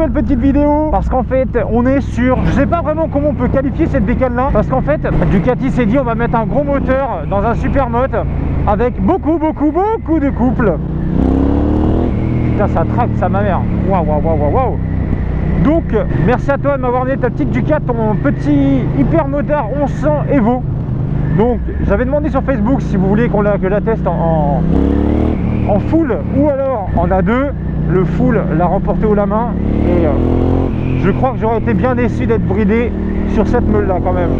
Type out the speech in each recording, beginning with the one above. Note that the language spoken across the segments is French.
nouvelle petite vidéo parce qu'en fait on est sur, je sais pas vraiment comment on peut qualifier cette bécane là, parce qu'en fait Ducati s'est dit on va mettre un gros moteur dans un supermoto avec beaucoup de couple. Putain, ça tracte, ça ma mère. Waouh. Donc merci à toi de m'avoir donné ta petite Ducati, ton petit hypermotard 1100 Evo. Donc j'avais demandé sur Facebook si vous voulez que je la teste en full ou alors en A2. Le full l'a remporté haut la main et je crois que j'aurais été bien déçu d'être bridé sur cette meule là quand même.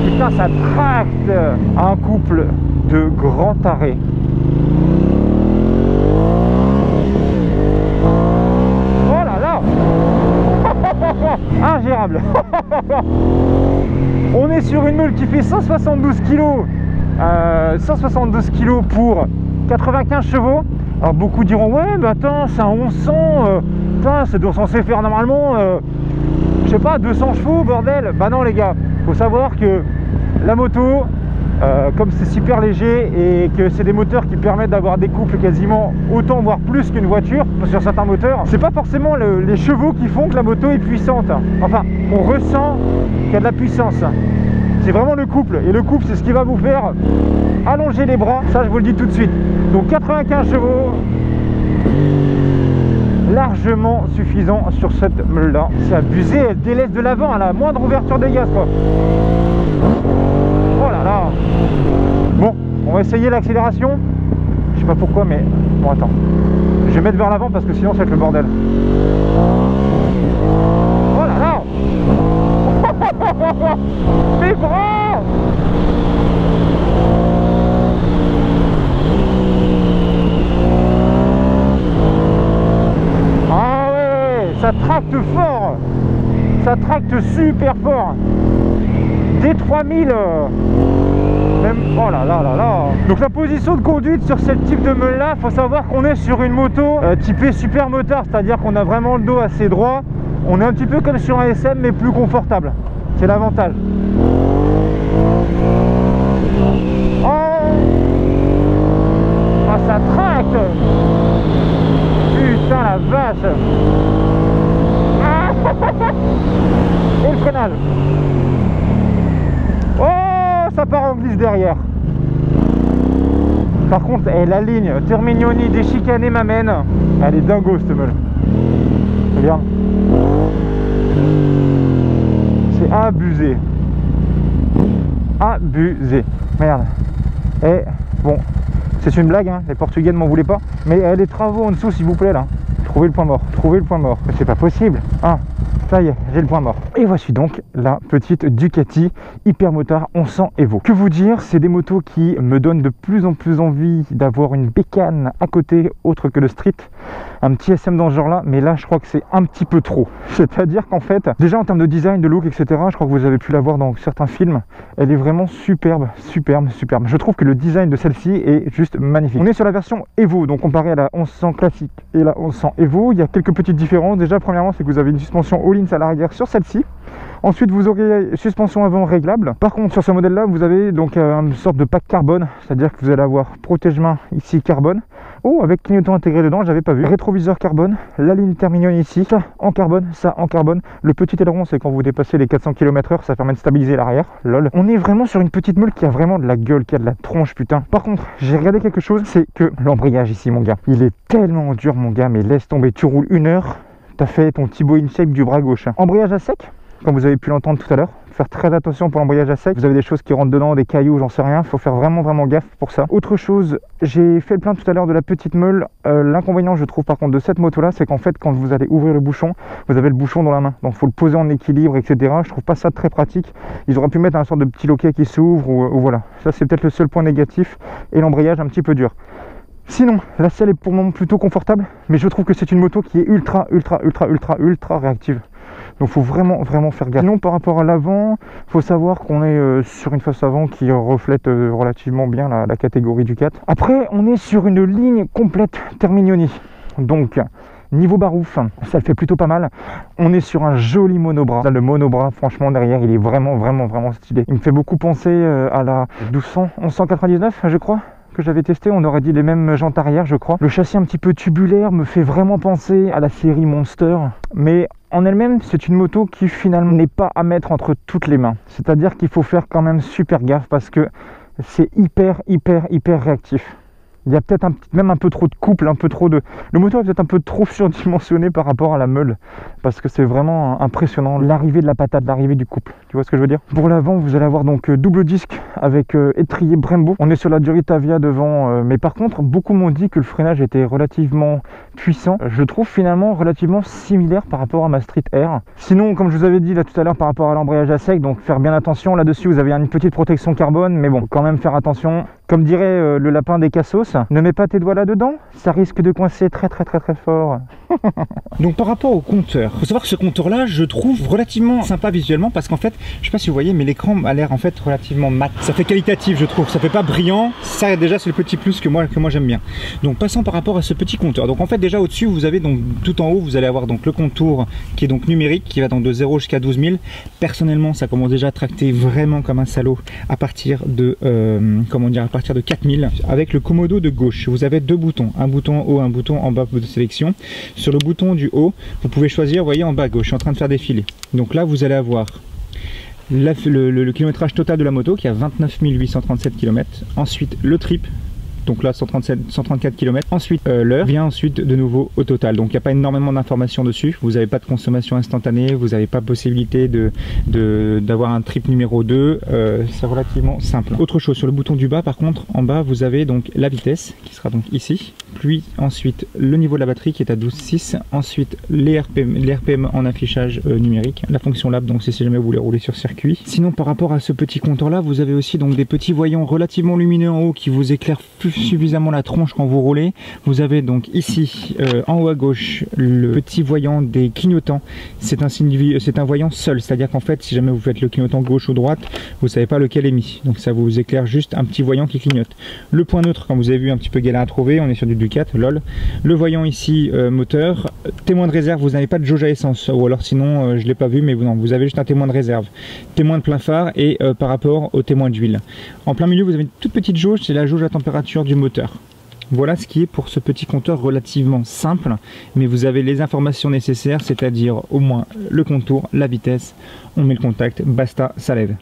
Putain, ça tracte. Un couple de grands tarés. Oh là là. Ingérable. On est sur une meule qui fait 172 kg 172 kg pour 95 chevaux. Alors beaucoup diront ouais mais attends, c'est un 1100, c'est censé faire normalement je sais pas 200 chevaux bordel. Bah non les gars, faut savoir que la moto comme c'est super léger et que c'est des moteurs qui permettent d'avoir des couples quasiment autant voire plus qu'une voiture sur certains moteurs, c'est pas forcément les chevaux qui font que la moto est puissante. Enfin on ressent qu'il y a de la puissance, c'est vraiment le couple, et le couple c'est ce qui va vous faire allonger les bras, ça je vous le dis tout de suite. Donc 95 chevaux, largement suffisant sur cette meule là. C'est abusé, elle délaisse de l'avant à la moindre ouverture des gaz quoi. Oh là là. Bon, on va essayer l'accélération. Je sais pas pourquoi mais bon attends, je vais mettre vers l'avant parce que sinon ça va être le bordel. Oh là là. Mes bras. Ah ouais, ça tracte fort. Ça tracte super fort. Dès 3000 même. Oh là là là là. Donc la position de conduite sur ce type de meule là, faut savoir qu'on est sur une moto typée super motard, c'est à dire qu'on a vraiment le dos assez droit. On est un petit peu comme sur un SM mais plus confortable, c'est l'avantage. Oh ah, ça tracte. Putain la vache. Ah et le freinage. Oh, ça part en glisse derrière. Par contre, la ligne Terminioni des chicanés m'amène. Elle est dingo cette meule. Regarde. C'est abusé. Abusé. Merde. Et bon, c'est une blague, hein. Les Portugais ne m'en voulaient pas. Mais les travaux en dessous, s'il vous plaît, là. Trouvez le point mort. Trouvez le point mort. C'est pas possible. Hein. Ça y est, j'ai le point mort. Et voici donc la petite Ducati Hypermotard 1100 Evo. Que vous dire, c'est des motos qui me donnent de plus en plus envie d'avoir une bécane à côté autre que le street. Un petit SM dans ce genre là, mais là je crois que c'est un petit peu trop. C'est-à-dire qu'en fait, déjà en termes de design, de look, etc., je crois que vous avez pu la voir dans certains films, elle est vraiment superbe. Je trouve que le design de celle-ci est juste magnifique. On est sur la version Evo, donc comparé à la 1100 classique et la 1100 Evo, il y a quelques petites différences. Déjà premièrement, c'est que vous avez une suspension all-in à l'arrière sur celle-ci. Ensuite, vous aurez suspension avant réglable. Par contre, sur ce modèle-là, vous avez donc une sorte de pack carbone, c'est-à-dire que vous allez avoir protège-main ici carbone. Oh, avec clignotant intégré dedans, j'avais pas vu. Rétroviseur carbone, la ligne Terminioni ici, ça en carbone, ça en carbone. Le petit aileron, c'est quand vous dépassez les 400 km/h, ça permet de stabiliser l'arrière. Lol. On est vraiment sur une petite meule qui a vraiment de la gueule, qui a de la tronche, putain. Par contre, j'ai regardé quelque chose, c'est que l'embrayage ici, mon gars, il est tellement dur, mon gars, mais laisse tomber. Tu roules 1 heure, t'as fait ton Thibaut InShape du bras gauche. Embrayage à sec, comme vous avez pu l'entendre tout à l'heure. Faire très attention pour l'embrayage à sec. Vous avez des choses qui rentrent dedans, des cailloux, j'en sais rien. Il faut faire vraiment gaffe pour ça. Autre chose, j'ai fait le plein tout à l'heure de la petite meule. L'inconvénient, je trouve par contre de cette moto là, c'est qu'en fait quand vous allez ouvrir le bouchon, vous avez le bouchon dans la main. Donc il faut le poser en équilibre, etc. Je trouve pas ça très pratique. Ils auraient pu mettre un sorte de petit loquet qui s'ouvre ou voilà. Ça c'est peut-être le seul point négatif. Et l'embrayage un petit peu dur. Sinon, la selle est pour le moment plutôt confortable, mais je trouve que c'est une moto qui est ultra réactive. Donc faut vraiment faire gaffe. Sinon par rapport à l'avant, faut savoir qu'on est sur une face avant qui reflète relativement bien la catégorie Ducat. Après on est sur une ligne complète Terminioni. Donc niveau barouf, ça le fait plutôt pas mal. On est sur un joli monobras. Là, le monobras, franchement, derrière, il est vraiment stylé. Il me fait beaucoup penser à la 1200, 1199, je crois. que j'avais testé, on aurait dit les mêmes jantes arrière je crois. Le châssis un petit peu tubulaire me fait vraiment penser à la série Monster, mais en elle-même c'est une moto qui finalement n'est pas à mettre entre toutes les mains. C'est-à-dire qu'il faut faire quand même super gaffe parce que c'est hyper réactif. Il y a peut-être même un peu trop de couple, un peu trop de... Le moteur est peut-être un peu trop surdimensionné par rapport à la meule, parce que c'est vraiment impressionnant, l'arrivée de la patate, l'arrivée du couple. Tu vois ce que je veux dire? Pour l'avant, vous allez avoir donc double disque avec étrier Brembo. On est sur la Duritavia devant, mais par contre, beaucoup m'ont dit que le freinage était relativement puissant. Je trouve finalement relativement similaire par rapport à ma Street Air. Sinon, comme je vous avais dit là tout à l'heure par rapport à l'embrayage à sec, donc faire bien attention. Là-dessus, vous avez une petite protection carbone, mais bon, quand même faire attention. Comme dirait le lapin des Cassos, ne mets pas tes doigts là-dedans, ça risque de coincer très fort. Donc par rapport au compteur, il faut savoir que ce compteur-là, je trouve relativement sympa visuellement parce qu'en fait, je sais pas si vous voyez, mais l'écran a l'air en fait relativement mat. Ça fait qualitatif, je trouve. Ça fait pas brillant. Ça déjà, c'est le petit plus que moi j'aime bien. Donc passons par rapport à ce petit compteur. Donc en fait, déjà au-dessus, vous avez donc tout en haut, vous allez avoir donc le contour qui est donc numérique, qui va donc de 0 jusqu'à 12 000. Personnellement, ça commence déjà à tracter vraiment comme un salaud à partir de comment dire, à partir de 4000. Avec le commodo de gauche, vous avez deux boutons, un bouton en haut, un bouton en bas de sélection. Sur le bouton du haut, vous pouvez choisir, vous voyez en bas à gauche, je suis en train de faire défiler. Donc là, vous allez avoir le kilométrage total de la moto qui a 29 837 km. Ensuite, le trip. Donc là 134 km. Ensuite l'heure vient ensuite de nouveau au total. Donc il n'y a pas énormément d'informations dessus. Vous n'avez pas de consommation instantanée. Vous n'avez pas possibilité d'avoir un trip numéro 2. C'est relativement simple. Autre chose sur le bouton du bas par contre, en bas vous avez donc la vitesse qui sera donc ici. Puis ensuite le niveau de la batterie qui est à 12,6. Ensuite les RPM en affichage numérique. La fonction lab, donc c'est si jamais vous voulez rouler sur circuit. Sinon par rapport à ce petit compteur là, vous avez aussi donc des petits voyants relativement lumineux en haut qui vous éclairent suffisamment la tronche quand vous roulez. Vous avez donc ici en haut à gauche le petit voyant des clignotants. C'est un voyant seul, c'est-à-dire qu'en fait si jamais vous faites le clignotant gauche ou droite, vous savez pas lequel est mis, donc ça vous éclaire juste un petit voyant qui clignote. Le point neutre, comme vous avez vu, un petit peu galère à trouver, on est sur du Ducat, lol. Le voyant ici moteur, témoin de réserve, vous n'avez pas de jauge à essence, ou alors sinon je l'ai pas vu, mais non, vous avez juste un témoin de réserve, témoin de plein phare et par rapport au témoin d'huile. En plein milieu vous avez une toute petite jauge, c'est la jauge à température du moteur. Voilà ce qui est pour ce petit compteur relativement simple, mais vous avez les informations nécessaires, c'est-à-dire au moins le contour, la vitesse, on met le contact, basta, ça lève.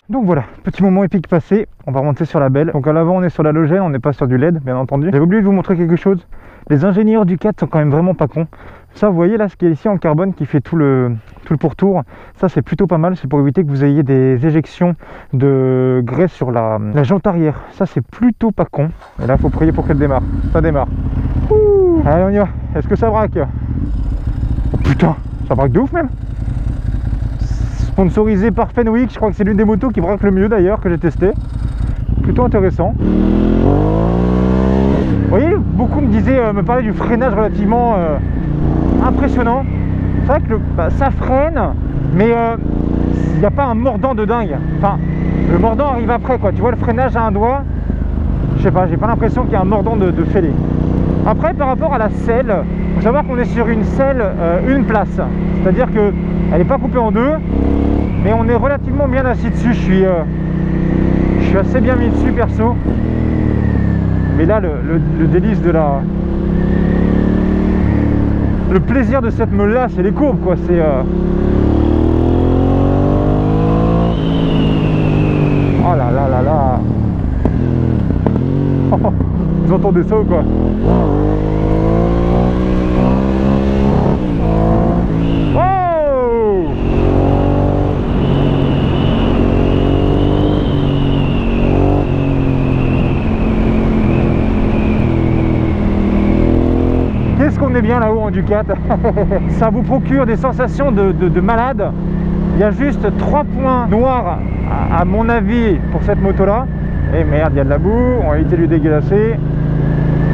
Donc voilà, petit moment épique passé, on va remonter sur la belle. Donc à l'avant on est sur l'halogène, on n'est pas sur du LED bien entendu. J'avais oublié de vous montrer quelque chose, les ingénieurs Ducat sont quand même vraiment pas cons. Ça vous voyez là ce qui est ici en carbone qui fait tout le pourtour, ça c'est plutôt pas mal, c'est pour éviter que vous ayez des éjections de graisse sur la jante arrière. Ça c'est plutôt pas con, et là faut prier pour qu'elle démarre, ça démarre. Ouh, allez on y va, est-ce que ça braque? Oh, putain, ça braque de ouf même. Sponsorisé par Fenwick, je crois que c'est l'une des motos qui braque le mieux d'ailleurs que j'ai testé. Plutôt intéressant. Vous voyez, beaucoup me parlaient du freinage relativement impressionnant. C'est vrai que ça freine, mais il n'y a pas un mordant de dingue. Enfin, le mordant arrive après quoi. Tu vois le freinage à un doigt, je sais pas, j'ai pas l'impression qu'il y a un mordant de fêlé. Après, par rapport à la selle, il faut savoir qu'on est sur une selle une place. C'est-à-dire qu'elle n'est pas coupée en deux. mais on est relativement bien assis dessus. Je suis assez bien mis dessus perso. Mais là, le délice de la... Le plaisir de cette meule-là, c'est les courbes, quoi. C'est... Oh là là là là. Vous entendez ça ou quoi? Oh! Qu'est-ce qu'on est bien là-haut en Ducat. Ça vous procure des sensations de malade. Il y a juste 3 points noirs à mon avis pour cette moto là. Et merde, il y a de la boue, on va éviter de lui dégueulasser.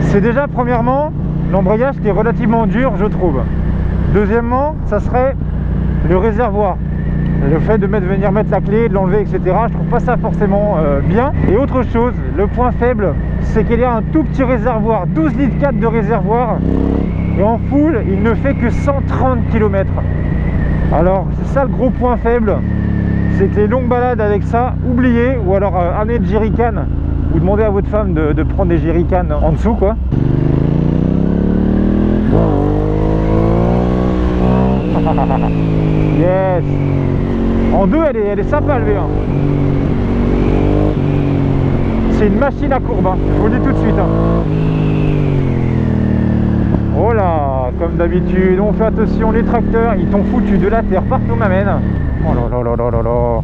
C'est déjà premièrement l'embrayage qui est relativement dur, je trouve. Deuxièmement, ça serait le réservoir. Le fait de venir mettre la clé, de l'enlever, etc. Je trouve pas ça forcément bien. Et autre chose, le point faible, c'est qu'il y a un tout petit réservoir, 12 litres 4 de réservoir. Et en full, il ne fait que 130 km. Alors, c'est ça le gros point faible. C'est que les longues balades avec ça, oubliez. Ou alors amenez de jerrycan. Ou demandez à votre femme de prendre des jerrycans en dessous, quoi. Yes. En deux, elle est sympa à lever. Hein. C'est une machine à courbe, hein. Je vous le dis tout de suite. Hein. Oh là, comme d'habitude, on fait attention, les tracteurs, ils t'ont foutu de la terre partout, m'amène. Oh là là là là là là.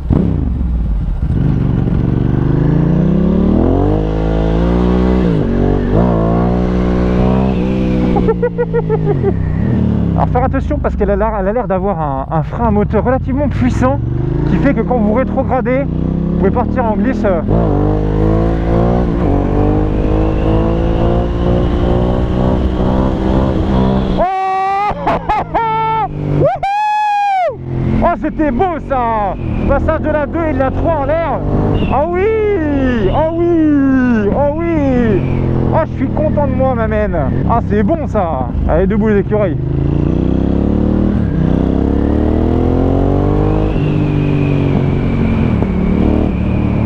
Alors faire attention parce qu'elle a l'air d'avoir un frein à moteur relativement puissant qui fait que quand vous rétrogradez, vous pouvez partir en glisse. Oh, c'était beau ça! Passage de la 2 et de la 3 en l'air. Ah oui! Oh oui! Oh oui! Oh, je suis content de moi, m'amène. Ah, c'est bon ça! Allez, debout les écureuils.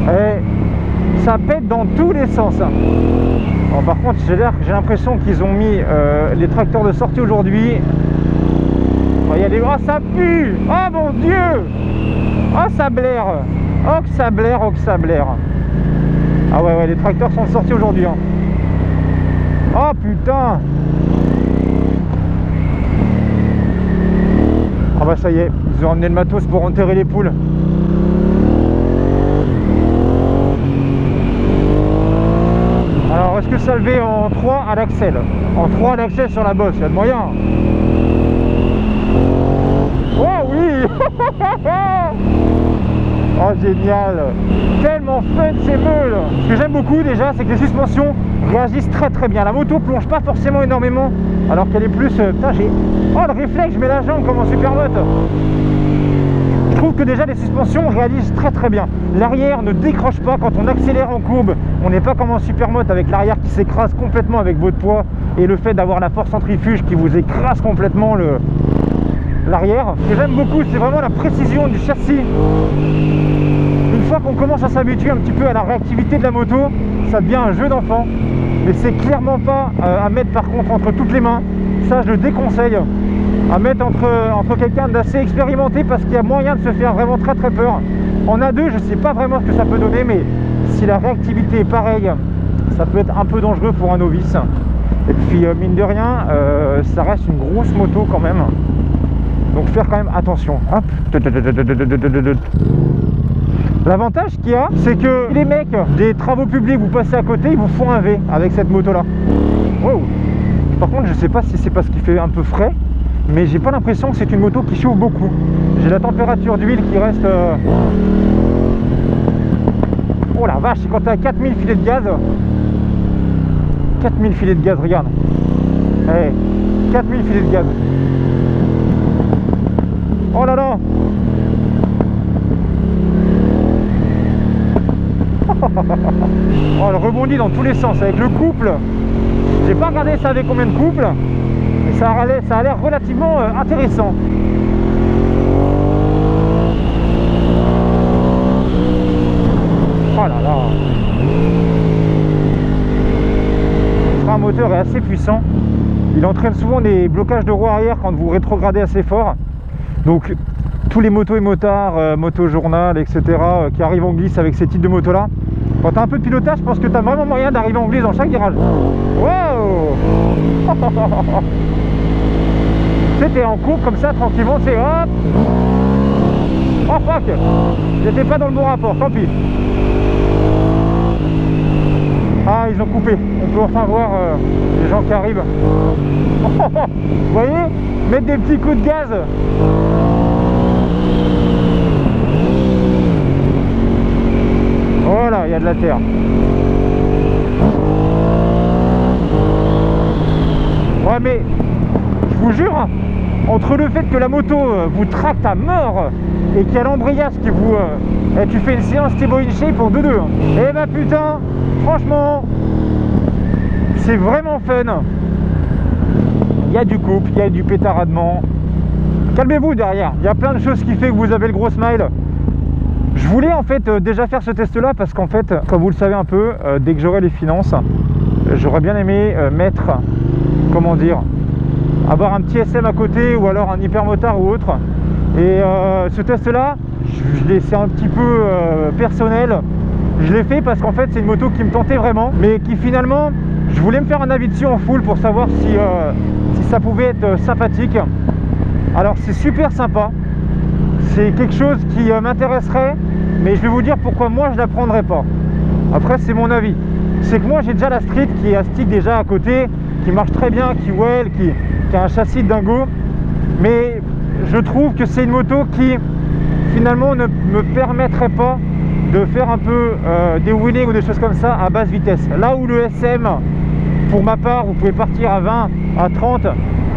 Et ça pète dans tous les sens. Bon, par contre, j'ai l'impression qu'ils ont mis les tracteurs de sortie aujourd'hui. Il y a des... Oh, ça pue! Oh mon Dieu! Oh, ça blaire! Oh, que ça blaire! Oh, que ça blaire! Ah ouais, les tracteurs sont sortis aujourd'hui. Hein. Oh putain! Ah bah ça y est, ils ont emmené le matos pour enterrer les poules. Alors, est-ce que ça levait en 3 à l'axel? En 3 à l'axel sur la bosse, il y a de moyen. Oh oui. Oh génial. Tellement fun ces meules. Ce que j'aime beaucoup déjà, c'est que les suspensions réagissent très très bien. La moto plonge pas forcément énormément, alors qu'elle est plus... Putain, j'ai... Oh le réflexe, je mets la jambe comme en supermoto. Je trouve que déjà les suspensions réalisent très très bien. L'arrière ne décroche pas quand on accélère en courbe. On n'est pas comme en supermoto avec l'arrière qui s'écrase complètement avec votre poids. Et le fait d'avoir la force centrifuge qui vous écrase complètement l'arrière. Ce que j'aime beaucoup, c'est vraiment la précision du châssis. Une fois qu'on commence à s'habituer un petit peu à la réactivité de la moto, ça devient un jeu d'enfant. Mais c'est clairement pas à mettre par contre entre toutes les mains. Ça, je le déconseille. À mettre entre quelqu'un d'assez expérimenté parce qu'il y a moyen de se faire vraiment très très peur. En A2, je sais pas vraiment ce que ça peut donner, mais si la réactivité est pareille, ça peut être un peu dangereux pour un novice. Et puis mine de rien, ça reste une grosse moto quand même. Donc faire quand même attention. Hop. L'avantage qu'il y a, c'est que les mecs des travaux publics, vous passez à côté, ils vous font un V avec cette moto là. Wow. Par contre, je sais pas si c'est parce qu'il fait un peu frais, mais j'ai pas l'impression que c'est une moto qui chauffe beaucoup. J'ai la température d'huile qui reste... Oh la vache, c'est quand t'as 4000 filets de gaz. 4000 filets de gaz, regarde. Hey, 4000 filets de gaz. Oh là là. Oh, elle rebondit dans tous les sens avec le couple. J'ai pas regardé ça avec combien de couples, mais ça a l'air relativement intéressant. Le frein moteur est assez puissant. Il entraîne souvent des blocages de roue arrière quand vous rétrogradez assez fort. Donc tous les motos et motards, moto journal, etc. Qui arrivent en glisse avec ces types de motos là, quand tu as un peu de pilotage, je pense que tu as vraiment moyen d'arriver en glisse dans chaque virage. Wow. Tu sais, t'es en courbe comme ça, tranquillement, c'est hop. Oh fuck, j'étais pas dans le bon rapport, tant pis. Ah, ils ont coupé. On peut enfin voir les gens qui arrivent. Vous voyez, mettre des petits coups de gaz. Voilà, il y a de la terre. Ouais, mais je vous jure, hein, entre le fait que la moto vous tracte à mort et qu'il y a l'embrayage qui vous... tu fais une séance Thibaut InShape pour 2-2. Hein. Et bah putain, franchement, c'est vraiment fun. Il y a du couple, il y a du pétaradement. Calmez-vous derrière, il y a plein de choses qui fait que vous avez le gros smile. Je voulais en fait déjà faire ce test là parce qu'en fait, comme vous le savez un peu, dès que j'aurai les finances, j'aurais bien aimé mettre, comment dire, avoir un petit SM à côté ou alors un hypermotard ou autre. Et ce test là, c'est un petit peu personnel. Je l'ai fait parce qu'en fait c'est une moto qui me tentait vraiment, mais qui finalement, je voulais me faire un avis dessus en full pour savoir si ça pouvait être sympathique. Alors c'est super sympa, c'est quelque chose qui m'intéresserait, mais je vais vous dire pourquoi moi je la prendrais pas. Après c'est mon avis, c'est que moi j'ai déjà la Street qui est à stick déjà à côté, qui marche très bien, qui well, qui a un châssis de dingo, mais je trouve que c'est une moto qui finalement ne me permettrait pas de faire un peu des wheelings ou des choses comme ça à basse vitesse. Là où le SM, pour ma part, vous pouvez partir à 20, à 30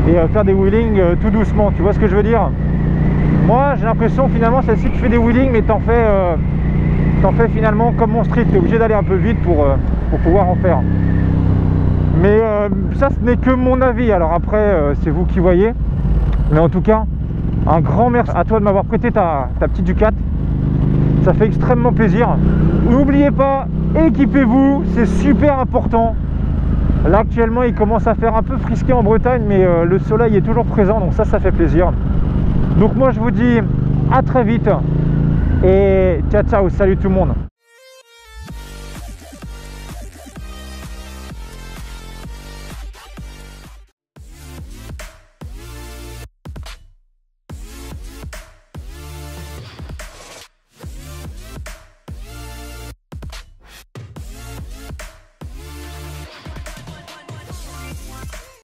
et faire des wheelings tout doucement, tu vois ce que je veux dire? Moi j'ai l'impression finalement celle-ci tu fais des wheelings mais t'en fais finalement comme mon Street, tu es obligé d'aller un peu vite pour pouvoir en faire. Mais ça ce n'est que mon avis, alors après c'est vous qui voyez. Mais en tout cas, un grand merci à toi de m'avoir prêté ta petite Ducat. Ça fait extrêmement plaisir. N'oubliez pas, équipez-vous, c'est super important. Là actuellement il commence à faire un peu frisqué en Bretagne, mais le soleil est toujours présent, donc ça fait plaisir. Donc moi je vous dis à très vite et ciao ciao, salut tout le monde.